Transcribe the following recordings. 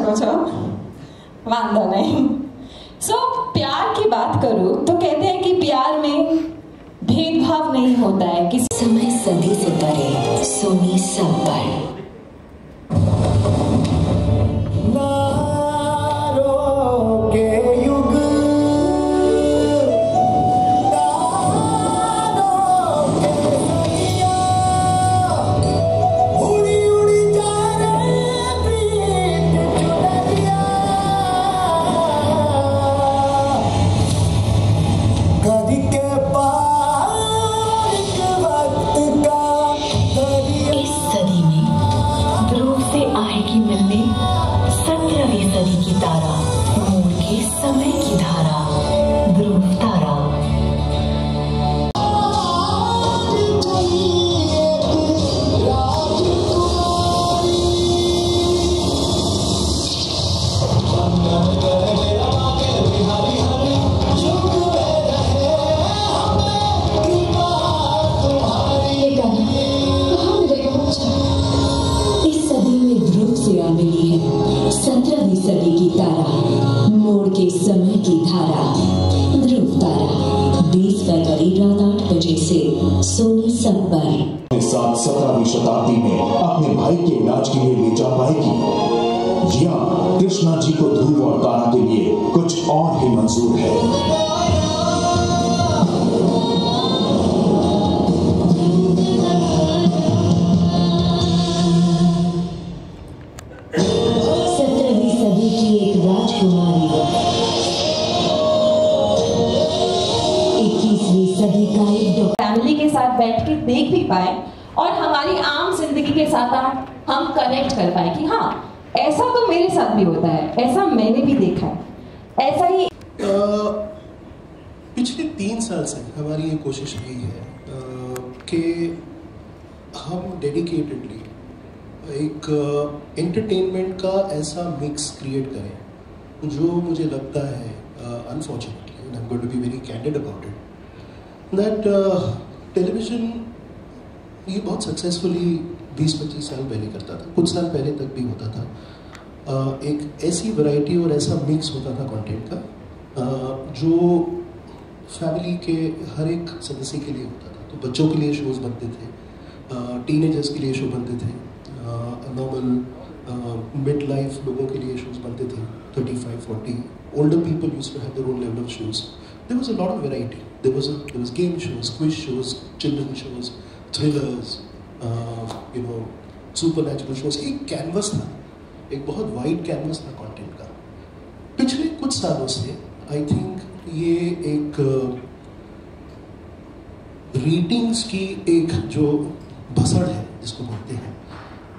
શકો છો, વાંધો નહીં. सो प्यार की बात करूं तो कहते हैं कि प्यार में भेदभाव नहीं होता है कि समय सदी से परे सोनी सब पर सोनी सब पर 17वीं शताब्दी में अपने भाई के इलाज के लिए ले जा पाएगी या कृष्णा जी को ध्रुव और तारा के लिए कुछ और ही मंजूर है। फैमिली के साथ बैठ के देख भी पाए और हमारी आम जिंदगी के साथ हम कनेक्ट कर पाए कि हाँ ऐसा तो मेरे साथ भी होता है, ऐसा मैंने भी देखा है, ऐसा ही। पिछले 3 साल से हमारी ये कोशिश यही है कि हम डेडिकेटेडली एक एंटरटेनमेंट का ऐसा मिक्स क्रिएट करें जो मुझे लगता है unfortunately and I am going to be very candid about it that television ये बहुत सक्सेसफुली 20-25 साल पहले करता था, कुछ साल पहले तक भी होता था। एक ऐसी वैरायटी और ऐसा मिक्स होता था कंटेंट का जो फैमिली के हर एक सदस्य के लिए होता था। तो बच्चों के लिए शोज़ बनते थे, टीनेजर्स के लिए शो बनते थे, नॉर्मल मिड लाइफ लोगों के लिए शोज़ बनते थे, 35-40 older people used to have their own level of shows. There was a lot of variety. There was game shows, quiz shows, children shows, thrillers, supernatural shows. एक canvas था, एक बहुत wide canvas था content का। पिछले कुछ सालों से आई थिंक ये एक रेटिंग्स की एक जो भसड़ है जिसको बोलते हैं,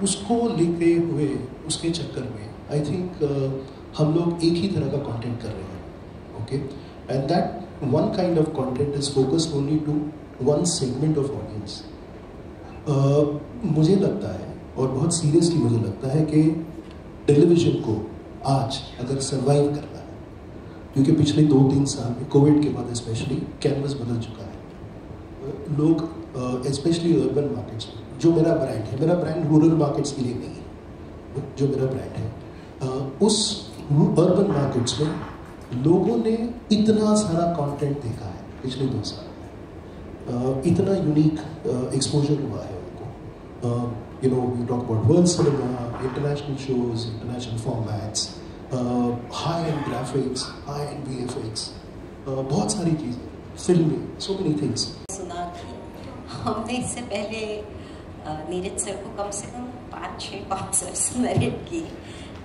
उसको लेते हुए उसके चक्कर में आई थिंक हम लोग एक ही तरह का कंटेंट कर रहे हैं, okay? And that one kind of content is focused only to one segment of audience. मुझे लगता है और बहुत सीरियसली मुझे लगता है कि टेलीविज़न को आज अगर सर्वाइव करना है, क्योंकि पिछले 2-3 साल में कोविड के बाद स्पेशली कैनवस बदल चुका है। लोग स्पेशली अर्बन मार्केट्स में, जो मेरा ब्रांड रूरल मार्केट्स के लिए नहीं है, जो मेरा ब्रांड है उस अर्बन मार्केट्स में लोगों ने इतना सारा कंटेंट देखा है पिछले 2 साल में, इतना यूनिक एक्सपोजर हुआ है उनको। We talk about world cinema, international shows, international formats, high end graphics, high end VFX, बहुत सारी चीज़ें, फिल्में, सो मेनी थिंग्स। सुना कि हमने इससे पहले नीरज सर को कम से कम 5-6 कॉन्सर्ट्स नरेट किए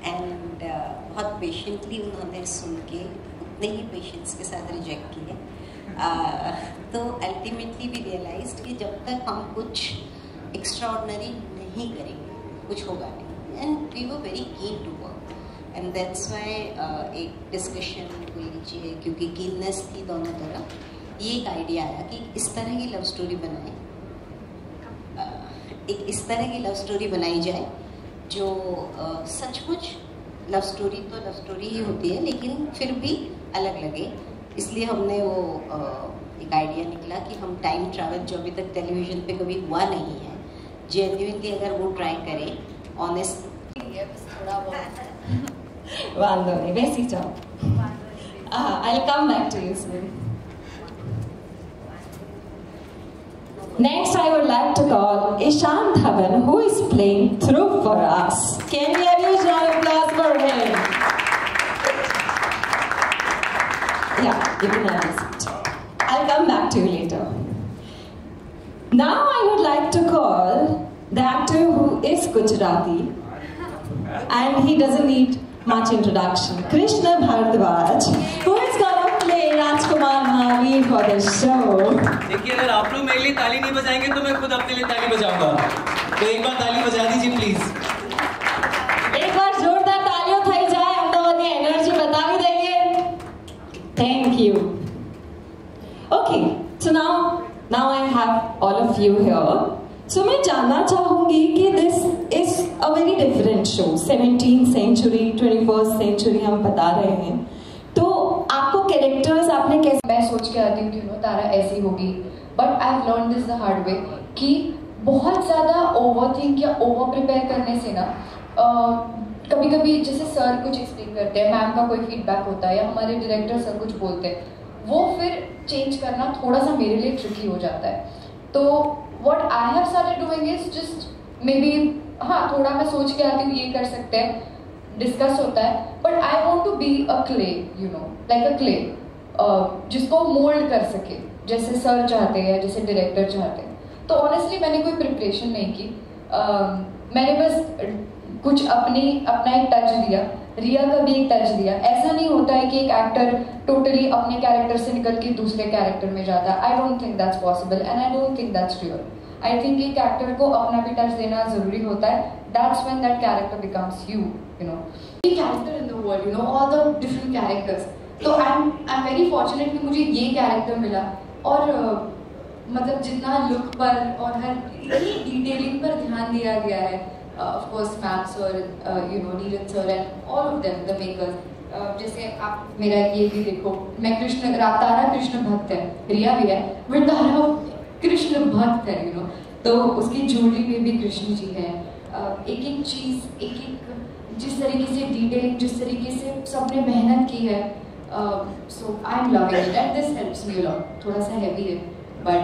एंड बहुत पेशेंटली उन्होंने सुन के उतने ही पेशेंस के साथ रिजेक्ट किए। तो अल्टीमेटली भी रियलाइज्ड कि जब तक हम कुछ एक्स्ट्राऑर्डिनरी नहीं करेंगे कुछ होगा नहीं, and we were very keen to work and that's why एक डिस्कशन को लीजिए, क्योंकि कीननेस थी दोनों तरफ। ये एक आइडिया आया कि इस तरह की लव स्टोरी बनाएं, एक इस तरह की लव स्टोरी बनाई जाए जो सचमुच लव स्टोरी तो लव स्टोरी ही होती है लेकिन फिर भी अलग लगे। इसलिए हमने वो एक आइडिया निकला कि हम टाइम ट्रैवल जो अभी तक टेलीविज़न पे कभी हुआ नहीं है, जेन्युइनली अगर वो ट्राई करें, ऑनेस्ट थोड़ा बहुत वांदो नहीं, वैसी जाओ. I'll come back to you soon. Next, I would like to call Ishan Dhawan, who is playing Dhruv for us. Can we have a round of applause for him? Yeah, you can have a seat. I'll come back to you later. Now, I would like to call the actor who is Gujarati, and he doesn't need much introduction, Krishna Bharadwaj, who is gonna play Rajkumar Mahavir for the show. देखिए, अगर आप लोग मेरे लिए ताली नहीं बजाएंगे तो मैं खुद अपने लिए ताली बजाऊंगा. तो एक बार ताली बजा दीजिए प्लीज. एक बार जोरदार तालियों થઈ જાય, અમદાવાદની એનર્જી બતાવી દઈએ. Thank you. Okay, so now I have all of you here. So मैं जानना चाहूंगी कि this is a very different show. 17th century, 21st century हम बता रहे हैं. तो आपको कैरेक्टर्स आपने कैसे? मैं सोच के आती हूँ कि तारा ऐसी होगी, but I have learn this the hard way कि बहुत ज़्यादा ओवरथिंक या ओवर प्रिपेयर करने से ना कभी कभी जैसे सर कुछ एक्सप्लेन करते हैं, मैम का कोई फीडबैक होता है या हमारे डायरेक्टर सर कुछ बोलते हैं, वो फिर चेंज करना थोड़ा सा मेरे लिए ट्रिकी हो जाता है. तो what I have started doing is just maybe हाँ थोड़ा मैं सोच के आती हूँ ये कर सकते हैं, डिस्कस होता है, but I want to be a clay, you know, like a clay, जिसको मोल्ड कर सके जैसे सर चाहते हैं, जैसे डायरेक्टर चाहते हैं. तो ऑनेस्टली मैंने कोई प्रिपरेशन नहीं की, मैंने बस कुछ अपना एक टच दिया, रिया का भी एक टच दिया. ऐसा नहीं होता है कि एक एक्टर टोटली अपने कैरेक्टर से निकल के दूसरे कैरेक्टर में जाता है. I don't think that's possible and I don't think that's real. I think एक एक्टर को अपना भी टच देना जरूरी होता है. That's when that character becomes you know. Character in the world, you know, all the different characters. तो I am very fortunate कि मुझे ये कैरेक्टर मिला. और मतलब जितना लुक पर और हर इतनी डिटेलिंग पर ध्यान दिया गया है, of course ma'am sir, you know, Neeraj sir and all of them, the makers. जैसे आप मेरा ये भी देखो, मैं तारा कृष्ण भक्त है, रिया भी है, बट तारा कृष्ण भक्त है, you know. तो उसकी ज्वेलरी में भी कृष्ण जी है. एक एक चीज़, एक एक जिस तरीके से डिटेलिंग, जिस तरीके से सबने मेहनत की है. So I'm loving it and this helps me a lot. थोड़ा सा heavy है, but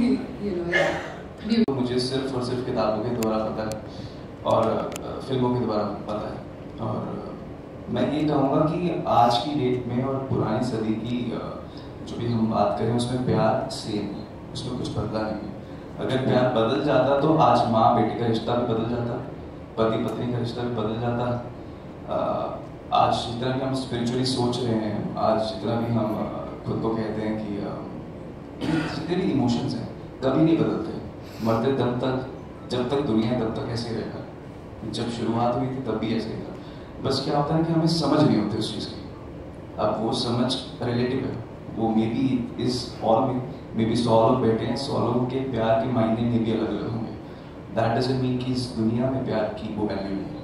you know, yeah. मुझे सिर्फ और सिर्फ किताबों के द्वारा पता है और फिल्मों के द्वारा पता है. और मैं ये कहूँगा कि आज की डेट में और पुरानी सदी की जो भी हम बात करें उसमें प्यार सेम है, उसमें कुछ बदला नहीं है. अगर प्यार बदल जाता तो आज माँ बेटी का रिश्ता भी बदल जाता, पति पत्नी का रिश्ता भी बदल जाता. आज जितना भी हम स्पिरिचुअली सोच रहे हैं, आज जितना भी हम खुद को कहते हैं कि जितने भी इमोशंस हैं कभी नहीं बदलते. मरते दम तक, जब तक दुनिया है तब तक ऐसे रहेगा. जब शुरुआत हुई थी तब भी ऐसे ही था. बस क्या होता है कि हमें समझ नहीं होती उस चीज़ की. अब वो समझ रिलेटिव है. वो मे बी इस ऑल में मे बी 100 लोग बैठे हैं, 100 लोगों के प्यार के मायने में भी अलग अलग होंगे. दैट डजंट मीन कि इस दुनिया में प्यार की वो वैल्यू नहीं है.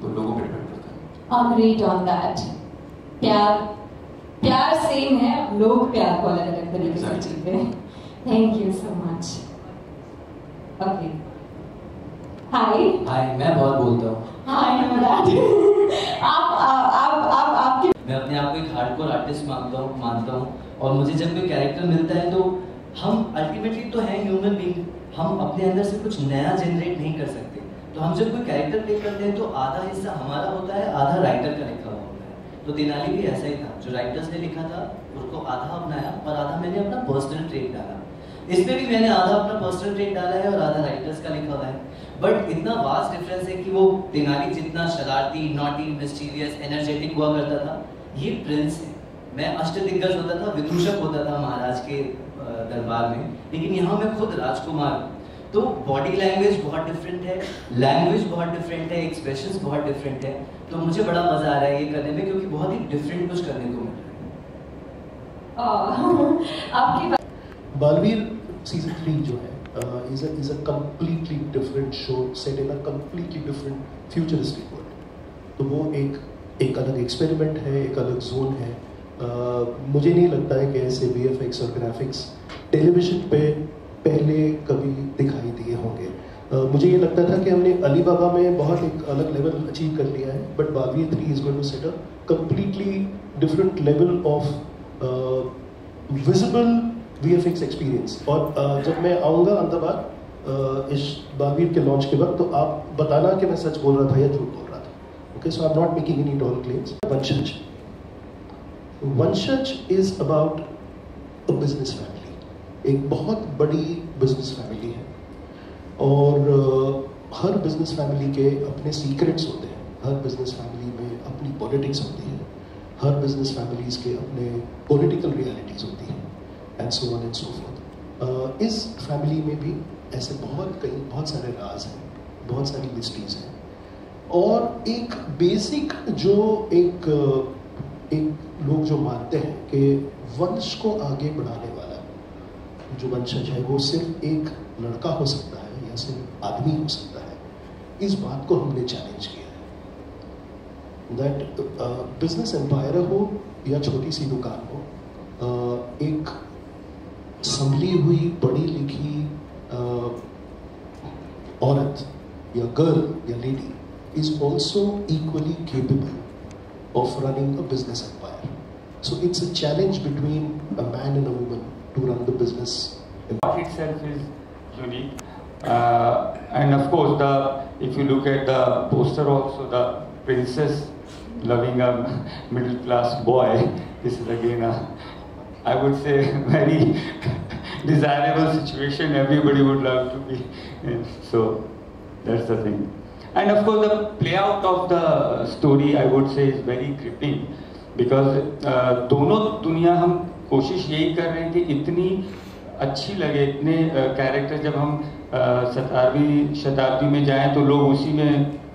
तो लोगों पर डिपेंड करता है. Agreed on that. प्यार सेम है, लोग प्यार को अलग अलग तरीके से जीते हैं. Thank you so much. Okay. Hi. Hi, मैं बहुत बोलता हूँ. I know that. आपकी. मैं अपने आप को एक हार्डकोर आर्टिस्ट मानता हूँ और मुझे जब कोई कैरेक्टर मिलता है तो हम अल्टीमेटली तो हैं ह्यूमन बीइंग. हम अपने अंदर से कुछ नया जनरेट नहीं कर सकते. तो हम जब कोई कैरेक्टर प्ले करते हैं तो आधा हिस्सा हमारा होता है, आधा राइटर का लिखा हुआ होता है. तो तेनाली भी ऐसा ही था. जो राइटर्स ने लिखा था उसको आधा अपनाया और आधा मैंने अपना पर्सनल ट्रेट डाला. इसमें भी मैंने आधा अपना पर्सनल ट्रेट डाला है और आधा राइटर्स का लिखा हुआ है. बट इतना वास्ट डिफरेंस है कि वो तेनाली जितना शरारती, नॉटी, मिस्टीरियस, एनर्जेटिक हुआ करता था, ये प्रिंस है. मैं अष्टदिग्गज होता था, विदूषक होता था महाराज के दरबार में, लेकिन यहाँ मैं खुद राजकुमार. तो बॉडी लैंग्वेज बहुत डिफरेंट है, लैंग्वेज बहुत डिफरेंट है, एक्सप्रेशंस बहुत डिफरेंट है. तो मुझे बड़ा मजा आ रहा है ये करने में, क्योंकि बहुत ही डिफरेंट कुछ करने को मिल रहा है. आपकी बालवीर सीजन 3 जो है is a completely different show set in a completely different futuristic world. तो वो एक अलग एक्सपेरिमेंट है, एक अलग जोन है. मुझे नहीं लगता है कि ऐसे VFX और ग्राफिक्स टेलीविजन पे पहले कभी दिखाई दिए होंगे. मुझे ये लगता था कि हमने अली बाबा में बहुत एक अलग लेवल अचीव कर लिया है, बट बागीर 3 is going to set a completely different level of visible VFX experience. और जब मैं आऊँगा अहमदाबाद इस बागीर के लॉन्च के वक्त, तो आप बताना कि मैं सच बोल रहा था या झूठ बोल रहा था। Okay, so I am not making any tall claims. Vanshaj is about a business family, एक बहुत बड़ी बिजनेस फैमिली है, और हर बिजनेस फैमिली के अपने सीक्रेट्स होते हैं, हर बिजनेस फैमिली में अपनी पॉलिटिक्स होती है, हर बिजनेस फैमिलीज के अपने पॉलिटिकल रियलिटीज होती हैं, and so on and so fourth. इस फैमिली में भी ऐसे बहुत सारे राज हैं, बहुत सारी मिस्ट्रीज हैं, और एक बेसिक जो एक लोग जो मानते हैं कि वंश को आगे बढ़ाने वाला जो वंशज है वो सिर्फ एक लड़का हो सकता है या सिर्फ आदमी हो सकता है, इस बात को हमने चैलेंज किया है। दैट बिजनेस एम्पायर हो या छोटी सी दुकान हो, एक संभली हुई पढ़ी लिखी औरत या गर्ल या lady is also equally capable of running a business empire. So it's a challenge between a man and a woman to run the business. Art itself is unique, and of course, if you look at the poster, also the princess loving a middle class boy. This is again I would say very desirable situation. Everybody would love to be in. So that's the thing. And of course, the play out of the story, I would say, is very gripping, because दोनों दुनिया हम कोशिश यही कर रहे हैं कि इतनी अच्छी लगे, इतने कैरेक्टर जब हम 17वीं शताब्दी में जाएं तो लोग उसी में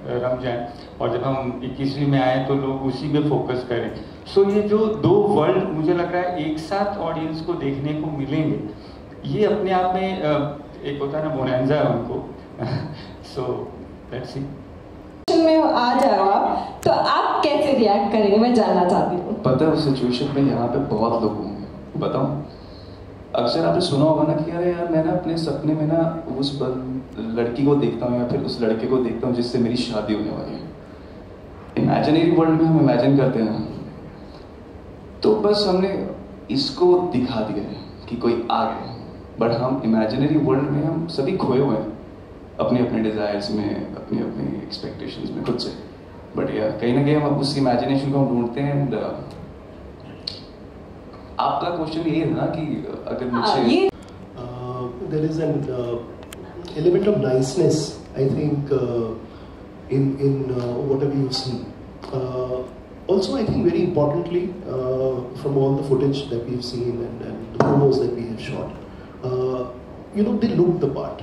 रम जाएं, और जब हम 21वीं में आए तो लोग उसी में फोकस करें। सो ये जो दो वर्ल्ड मुझे लग रहा है एक साथ ऑडियंस को देखने को मिलेंगे, ये अपने आप में एक होता है ना बोनेंजा है उनको। सो लेट्स सी में आ जाएगा तो आप कैसे रिएक्ट करेंगे, मैं जानना चाहती हूँ। पता है उस सिचुएशन में यहाँ पे बहुत लोग होंगे, बताऊँ, अक्सर आपने सुना होगा ना कि अरे यार मैं ना अपने सपने में ना उस लड़की को देखता हूँ या फिर उस लड़के को देखता हूँ जिससे मेरी शादी होने वाली है। इमेजिनरी वर्ल्ड में हम इमेजिन करते हैं, तो बस हमने इसको दिखा दिया है कि कोई आ गया, बट हम इमेजिनरी वर्ल्ड में हम सभी खोए हुए हैं अपने अपने डिजायर्स में, अपने अपने एक्सपेक्टेशंस में खुद से। बट या कहीं ना कहीं हम उस इमेजिनेशन को हम ढूंढते हैं। एंड आपका क्वेश्चन ये है ना कि अगर मुझे there is an element of niceness I think in whatever you've seen. Also, I think very importantly, from all the footage that we've seen and the promos that we have shot, they look the part.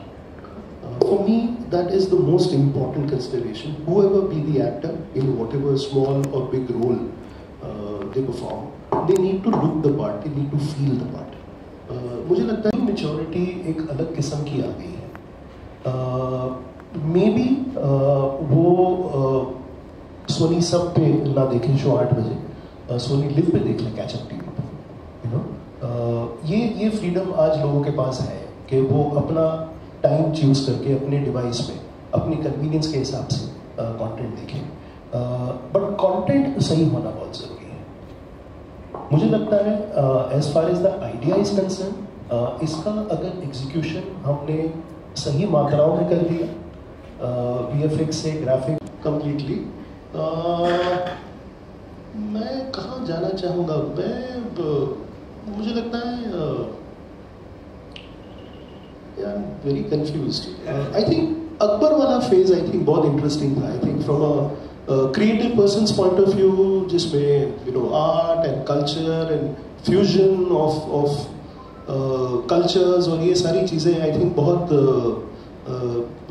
For me, that is the most important consideration. Whoever be the actor in whatever small or big role they perform, they need to look the part, they need to feel the part. मुझे लगता है maturity एक अलग किस्म की आ गई है. Maybe वो सोनी सब पे ना देखें शो 8 बजे, सोनी लिव पे देख लें कैच अप टीवी पे. ये फ्रीडम आज लोगों के पास है कि वो अपना टाइम चूज करके अपने डिवाइस पे अपनी कन्वीनियंस के हिसाब से कंटेंट देखें. बट कंटेंट सही होना बहुत ज़रूरी है. मुझे लगता है as far as the idea is concern, इसका अगर एग्जीक्यूशन हमने सही मात्राओं में कर दिया, VFX से ग्राफिक कम्प्लीटली, मैं कहाँ जाना चाहूँगा. मुझे लगता है यार very confused. I think Akbar वाला फेज आई थिंक बहुत इंटरेस्टिंग था. I think from a creative person's point of view, जिसमें art and culture and fusion of cultures और ये सारी चीज़ें आई थिंक बहुत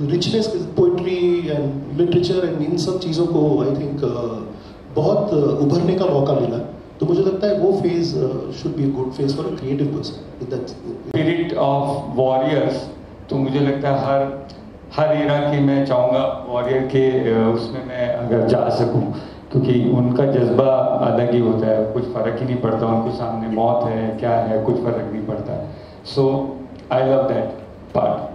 richness, poetry and literature and इन सब चीज़ों को आई थिंक बहुत उभरने का मौका मिला. तो मुझे लगता है वो phase should be a good phase for a creative person. Spirit of warriors, तो मुझे लगता है हर एरा के मैं चाहूँगा वॉरियर के उसमें मैं अगर जा सकूँ, क्योंकि उनका जज्बा अलग ही होता है. कुछ फ़र्क ही नहीं पड़ता उनको सामने मौत है क्या है, कुछ फ़र्क नहीं पड़ता. So I love that part.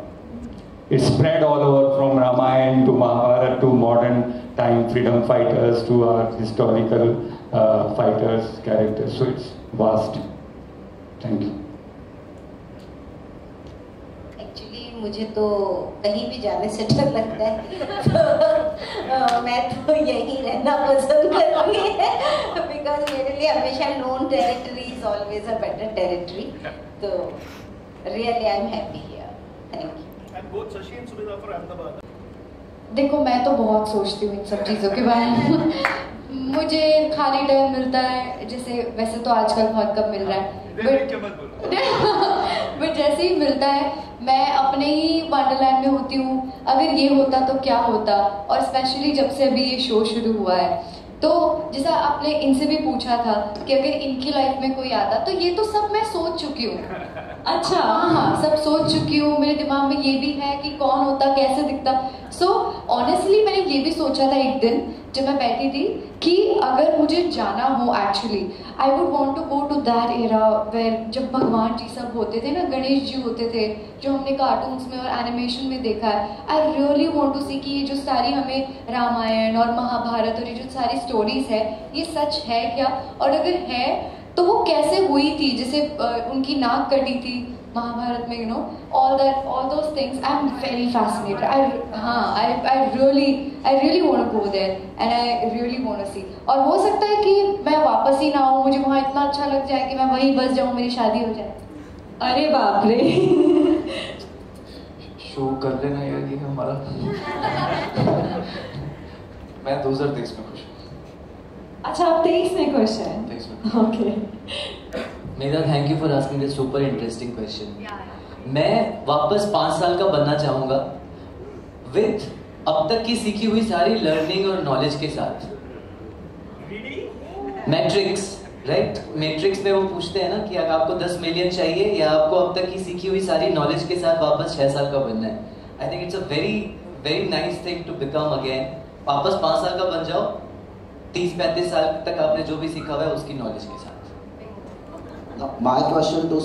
it's spread all over from Ramayana to Mahabharata to modern time freedom fighters to our historical fighters, characters. So it's vast. Thank you. Actually मुझे तो कहीं भी जाने से डर लगता है, तो मैं तो यहीं रहना पसंद करूँगी, बिकॉज मेरे लिए हमेशा known territory is always a better territory. तो really I am happy here. Thank you. And both Shashi and Sunita for Ahmedabad. देखो मैं तो बहुत सोचती हूँ इन सब चीज़ों के बारे में. मुझे खाली टाइम मिलता है, जैसे वैसे तो आजकल बहुत कम मिल रहा है, बट जैसे ही मिलता है मैं अपने ही वंडरलैंड में होती हूँ. अगर ये होता तो क्या होता, और स्पेशली जब से अभी ये शो शुरू हुआ है, तो जैसा आपने इनसे भी पूछा था कि अगर इनकी लाइफ में कोई आता, तो ये तो सब मैं सोच चुकी हूँ. अच्छा हाँ, सब सोच चुकी हूँ. मेरे दिमाग में ये भी है कि कौन होता, कैसे दिखता. सो ऑनेस्टली मैंने ये भी सोचा था एक दिन जब मैं बैठी थी कि अगर मुझे जाना हो, actually I would want to go to that era where जब भगवान जी सब होते थे ना, गणेश जी होते थे, जो हमने कार्टून्स में और एनिमेशन में देखा है. आई रियली वांट टू सी कि ये जो सारी हमें रामायण और महाभारत और ये जो सारी स्टोरीज है, ये सच है क्या, और अगर है तो वो कैसे हुई थी. जैसे उनकी नाक कटी थी महाभारत में, you know, all those things. I'm very fascinated. I really want to go there and I really want to see. और हो सकता है कि मैं वापस ही ना आऊँ, मुझे वहाँ इतना अच्छा लग जाए कि मैं वहीं बस जाऊँ, मेरी शादी हो जाए. अरे बाप रे. शो कर लेना यार ये हमारा. मैं 2023 में खुश हूँ. अच्छा आप 23 में खुश हैं? 23 में. ओके. मेरा thank you for asking this super interesting question. मैं वापस 5 साल का बनना चाहूंगा विथ अब तक की सीखी हुई सारी लर्निंग और नॉलेज के साथ. Matrix, right? मैट्रिक्स में वो पूछते हैं ना कि अगर आपको 10 मिलियन चाहिए या आपको अब तक की सीखी हुई सारी नॉलेज के साथ वापस 6 साल का बनना है. I think it's a very very nice thing to become again. वापस 5 साल का बन जाओ, 30-35 साल तक आपने जो भी सीखा हुआ है उसकी नॉलेज के साथ. My question to